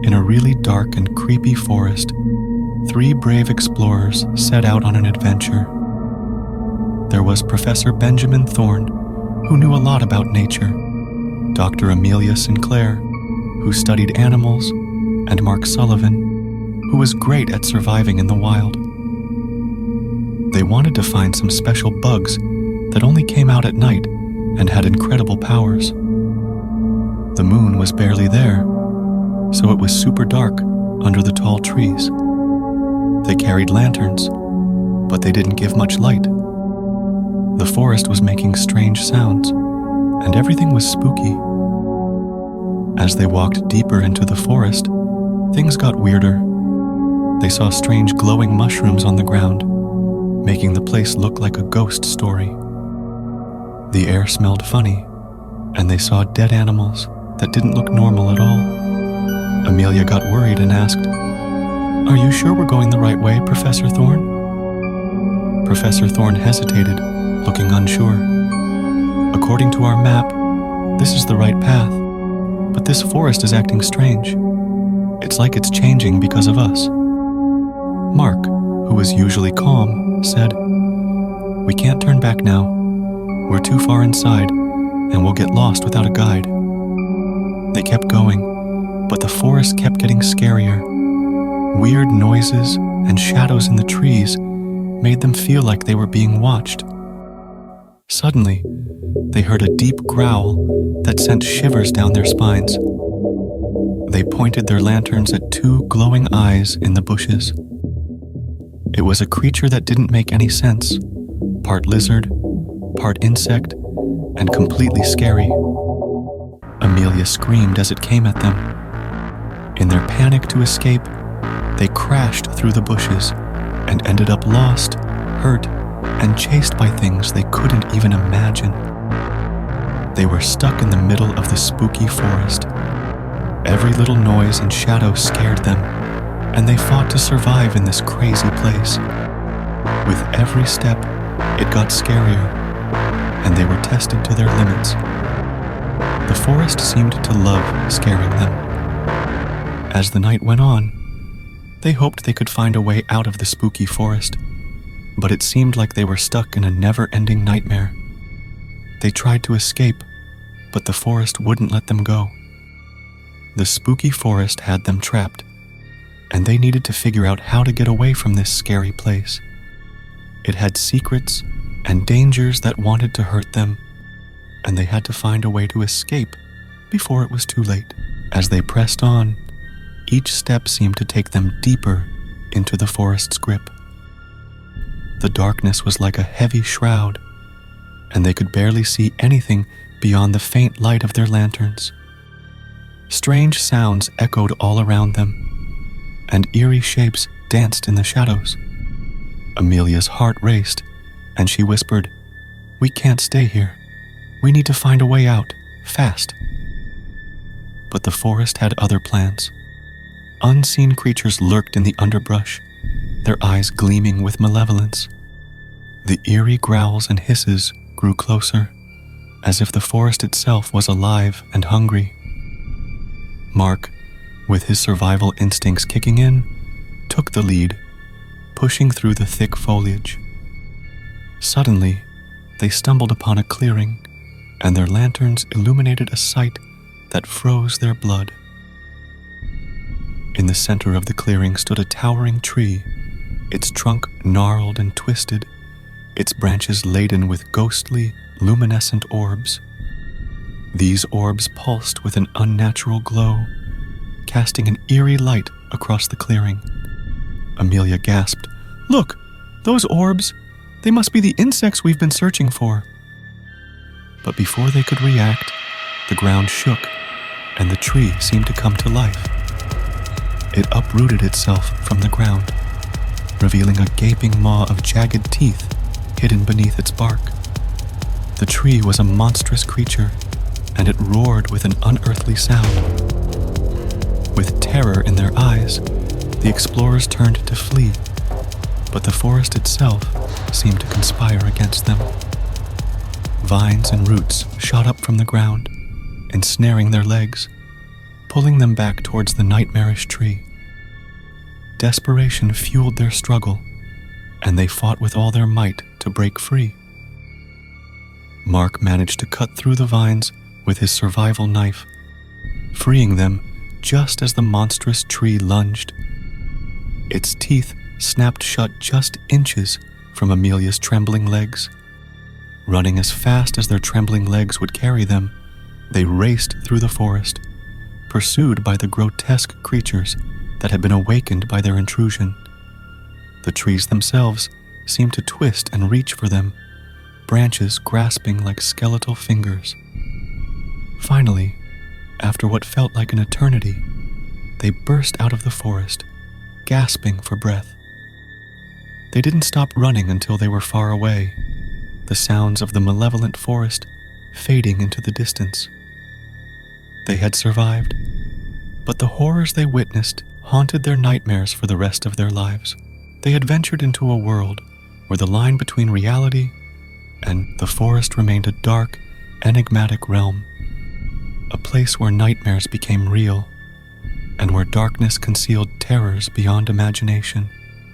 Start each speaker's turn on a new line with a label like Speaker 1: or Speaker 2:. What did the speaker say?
Speaker 1: In a really dark and creepy forest, 3 brave explorers set out on an adventure. There was Professor Benjamin Thorne, who knew a lot about nature, Dr. Amelia Sinclair, who studied animals, and Mark Sullivan, who was great at surviving in the wild. They wanted to find some special bugs that only came out at night and had incredible powers. The moon was barely there, so it was super dark under the tall trees. They carried lanterns, but they didn't give much light. The forest was making strange sounds, and everything was spooky. As they walked deeper into the forest, things got weirder. They saw strange glowing mushrooms on the ground, making the place look like a ghost story. The air smelled funny, and they saw dead animals that didn't look normal at all. Amelia got worried and asked, "Are you sure we're going the right way, Professor Thorne?" Professor Thorne hesitated, looking unsure. "According to our map, this is the right path, but this forest is acting strange. It's like it's changing because of us." Mark, who was usually calm, said, "We can't turn back now. We're too far inside, and we'll get lost without a guide." They kept going, but the forest kept getting scarier. Weird noises and shadows in the trees made them feel like they were being watched. Suddenly, they heard a deep growl that sent shivers down their spines. They pointed their lanterns at 2 glowing eyes in the bushes. It was a creature that didn't make any sense, part lizard, part insect, and completely scary. Amelia screamed as it came at them. In their panic to escape, they crashed through the bushes and ended up lost, hurt, and chased by things they couldn't even imagine. They were stuck in the middle of the spooky forest. Every little noise and shadow scared them, and they fought to survive in this crazy place. With every step, it got scarier, and they were tested to their limits. The forest seemed to love scaring them. As the night went on, they hoped they could find a way out of the spooky forest, but it seemed like they were stuck in a never-ending nightmare. They tried to escape, but the forest wouldn't let them go. The spooky forest had them trapped, and they needed to figure out how to get away from this scary place. It had secrets and dangers that wanted to hurt them, and they had to find a way to escape before it was too late. As they pressed on, each step seemed to take them deeper into the forest's grip. The darkness was like a heavy shroud, and they could barely see anything beyond the faint light of their lanterns. Strange sounds echoed all around them, and eerie shapes danced in the shadows. Amelia's heart raced, and she whispered, "We can't stay here. We need to find a way out, fast." But the forest had other plans. Unseen creatures lurked in the underbrush, their eyes gleaming with malevolence. The eerie growls and hisses grew closer, as if the forest itself was alive and hungry. Mark, with his survival instincts kicking in, took the lead, pushing through the thick foliage. Suddenly, they stumbled upon a clearing, and their lanterns illuminated a sight that froze their blood. In the center of the clearing stood a towering tree, its trunk gnarled and twisted, its branches laden with ghostly, luminescent orbs. These orbs pulsed with an unnatural glow, casting an eerie light across the clearing. Amelia gasped, "Look, those orbs! They must be the insects we've been searching for." But before they could react, the ground shook, and the tree seemed to come to life. It uprooted itself from the ground, revealing a gaping maw of jagged teeth hidden beneath its bark. The tree was a monstrous creature, and it roared with an unearthly sound. With terror in their eyes, the explorers turned to flee, but the forest itself seemed to conspire against them. Vines and roots shot up from the ground, ensnaring their legs. pulling them back towards the nightmarish tree. Desperation fueled their struggle, and they fought with all their might to break free. Mark managed to cut through the vines with his survival knife, freeing them just as the monstrous tree lunged. Its teeth snapped shut just inches from Amelia's trembling legs. Running as fast as their trembling legs would carry them, they raced through the forest, pursued by the grotesque creatures that had been awakened by their intrusion. The trees themselves seemed to twist and reach for them, branches grasping like skeletal fingers. Finally, after what felt like an eternity, they burst out of the forest, gasping for breath. They didn't stop running until they were far away, the sounds of the malevolent forest fading into the distance. They had survived, but the horrors they witnessed haunted their nightmares for the rest of their lives. They had ventured into a world where the line between reality and the forest remained a dark, enigmatic realm, a place where nightmares became real and where darkness concealed terrors beyond imagination.